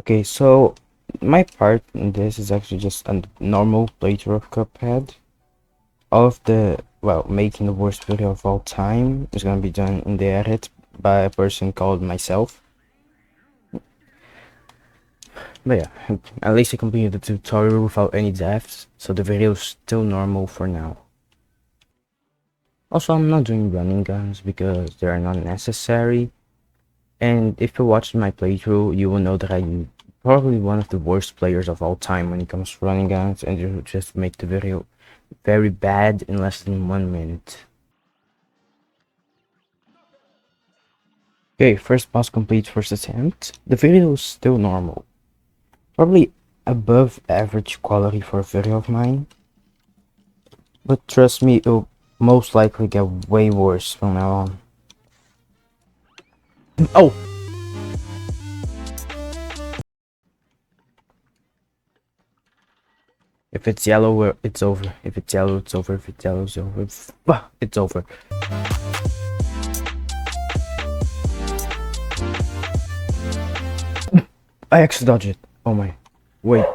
Okay, so my part in this is actually just a normal playthrough of Cuphead. All of the, well, making the worst video of all time is gonna be done in the edit by a person called myself. But yeah, at least I completed the tutorial without any deaths, so the video is still normal for now. Also, I'm not doing running guns because they are not necessary. And if you watched my playthrough, you will know that I'm probably one of the worst players of all time when it comes to running guns, and you just make the video very bad in less than 1 minute. Okay, first boss complete, first attempt. The video is still normal. Probably above average quality for a video of mine. But trust me, it'll most likely get way worse from now on. Oh! If it's yellow, it's over. If it's yellow, it's over. If it's yellow, it's over. It's over. I actually dodged it. Oh my. Wait.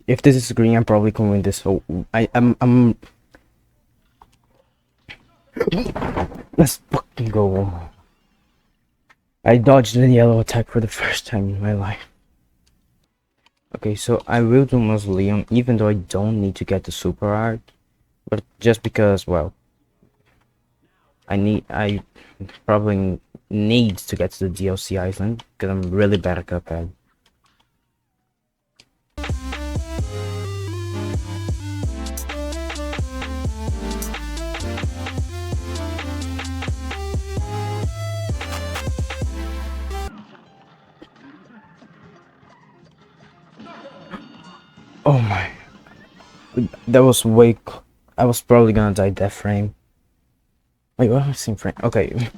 If this is green, I'm probably gonna win this. So I'm. Let's fucking go. Oh my. I dodged the yellow attack for the first time in my life. Okay, so I will do Mausoleum, even though I don't need to get the super art, but just because, well, I probably need to get to the DLC island because I'm really bad at Cuphead. Oh my, that was way. I was probably gonna die death frame. Wait, what am I saying frame? Okay.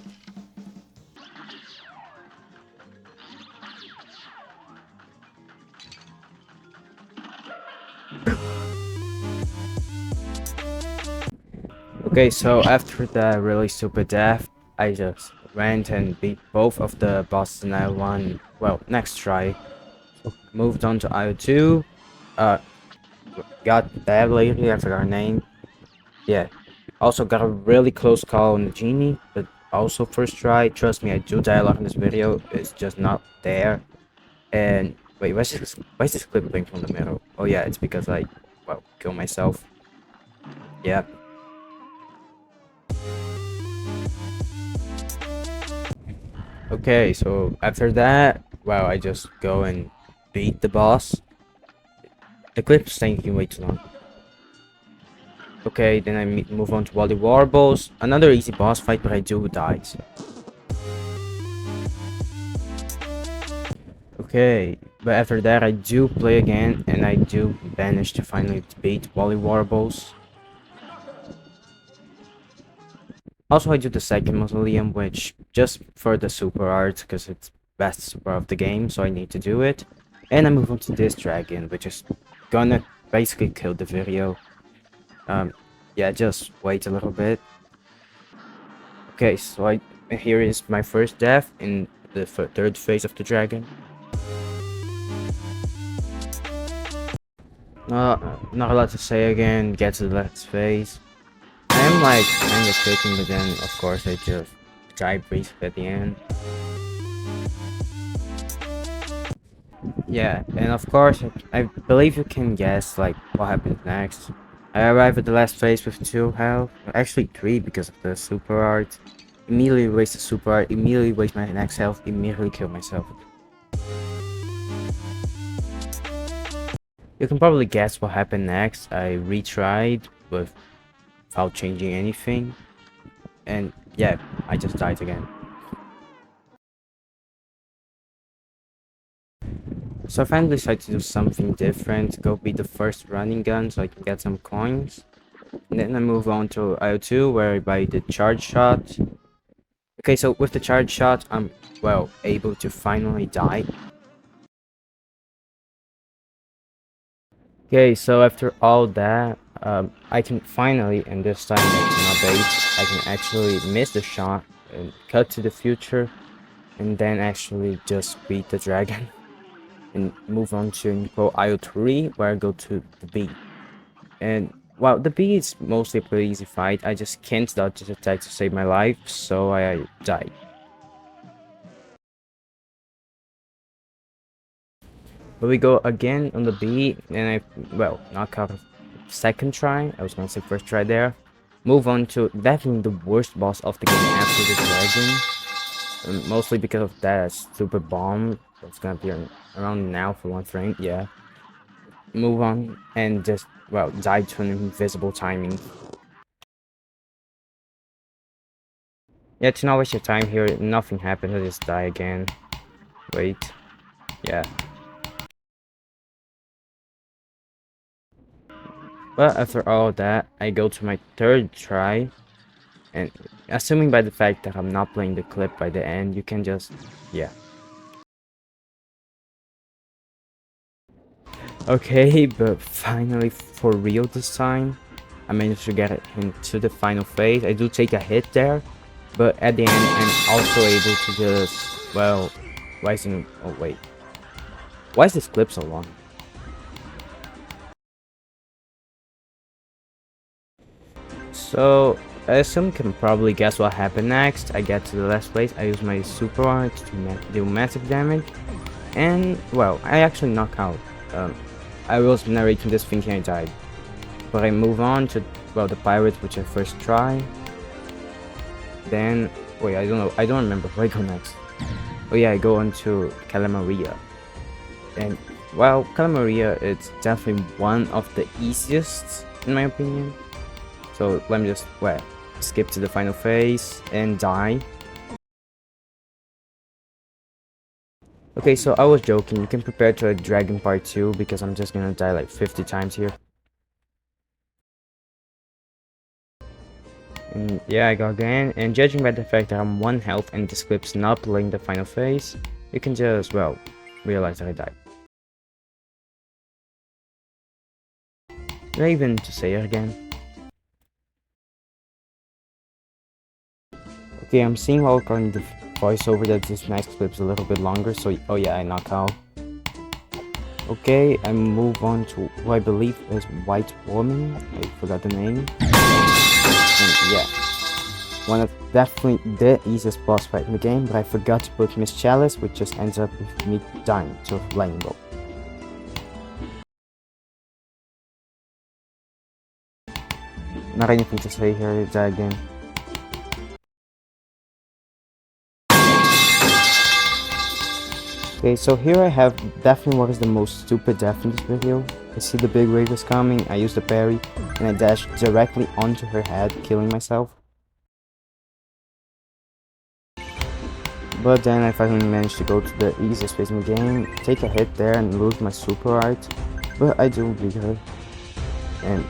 Okay, so after that really stupid death, I just went and beat both of the bosses in IO1. Well, next try. Moved on to IO2. Got that lady, I forgot her name. Yeah. Also got a really close call on the genie, but also first try. Trust me, I do die a lot in this video. It's just not there. And wait, why is this clip playing from the middle? Oh yeah, it's because I, well, kill myself. Yeah. Okay, so after that, well, I just go and beat the boss. The clip's taking way too long. Okay, then I move on to Wally Warbles. Another easy boss fight, but I do die. Okay, but after that I do play again, and I do manage to finally beat Wally Warbles. Also, I do the second Mausoleum, which just for the super art, because it's best super of the game, so I need to do it. And I move on to this dragon, which is gonna basically kill the video. Yeah, just wait a little bit. Okay, so here is my first death in the third phase of the dragon. Not a lot to say again. Get to the last phase. I am like kind of clicking, but then of course I just die briefly at the end. Yeah, and of course I believe you can guess like what happens next. I arrive at the last phase with 2 health, actually 3 because of the super art. Immediately waste the super art, immediately waste my next health, immediately kill myself. You can probably guess what happened next. I retried without changing anything. And yeah, I just died again. So I finally decided to do something different. Go beat the first running gun so I can get some coins. And then I move on to IO2 where I buy the charge shot. Okay, so with the charge shot, I'm, well, able to finally die. Okay, so after all that, I can finally, and this time it's not bait, I can actually miss the shot and cut to the future, and then actually just beat the dragon. and move on to IO3, where I go to the B. And well, the B is mostly a pretty easy fight. I just can't dodge this attack to save my life, so I die. But we go again on the B, and well, knock out a second try. I was gonna say first try there. Move on to definitely the worst boss of the game after the dragon. Mostly because of that stupid bomb. It's gonna be around now for 1 frame, yeah. Move on and just, well, die to an invisible timing. Yeah, to not waste your time here, nothing happened, I just die again. Wait. Yeah. But after all that, I go to my third try. And assuming by the fact that I'm not playing the clip by the end, you can just, yeah. Okay, but finally, for real this time, I managed to get it into the final phase. I do take a hit there, but at the end, I'm also able to just, well, oh wait. Why is this clip so long? So, I assume you can probably guess what happened next. I get to the last place, I use my super art to do massive damage, and, well, I actually knock out. I was narrating this thinking I died, but I move on to, well, the pirate, which I first try. Then, wait, I don't remember where I go next. Oh yeah, I go on to Calamaria. And, well, Calamaria is definitely one of the easiest, in my opinion. So let me just, well, skip to the final phase and die. Okay, so I was joking, you can prepare to a Dragon Part 2 because I'm just gonna die like 50 times here. And yeah, I go again, and judging by the fact that I'm 1 health and this clip's not playing the final phase, you can just, well, realize that I died. Did I even to say it again? Okay, I'm seeing while recording the voiceover that this next clip's a little bit longer, so oh yeah, I knock out. Okay, I move on to who I believe is White Woman, I forgot the name. And yeah, one of definitely the easiest boss fight in the game, but I forgot to put Miss Chalice, which just ends up with me dying to a lightning bolt. Not anything to say here, die again. Okay, so here I have definitely what is the most stupid death in this video. I see the big wave is coming, I use the parry, and I dash directly onto her head, killing myself. But then I finally managed to go to the easiest phase in the game, take a hit there and lose my super art, but I do beat her. And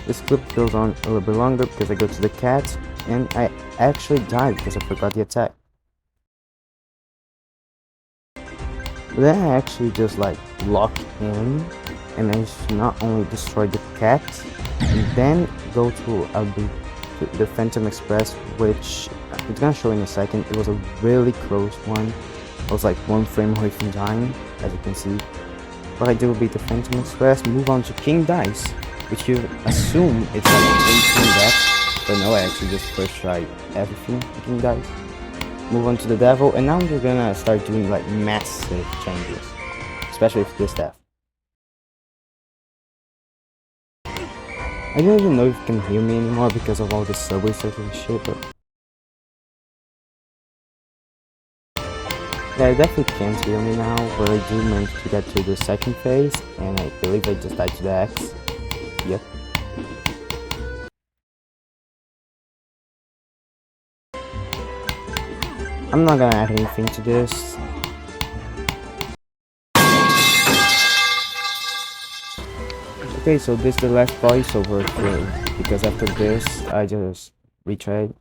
this clip goes on a little bit longer because I go to the cat, and I actually died because I forgot the attack. But then I actually just like lock in and managed to not only destroy the cat, and then go to the Phantom Express, which it's gonna show in a second. It was a really close one. I was like 1 frame away from dying, as you can see. But I do beat the Phantom Express, move on to King Dice, which you assume it's like 18 deaths, but no, I actually just first tried everything in King Dice. Move on to the Devil, and now we're gonna start doing like massive changes, especially for this death. I don't even know if you can hear me anymore because of all this subway surfing and shit, but yeah, I definitely can't hear me now, but I do manage to get to the second phase, and I believe I just died to the X. Yep. I'm not gonna add anything to this. Okay, so this is the last voiceover here, because after this, I just retried.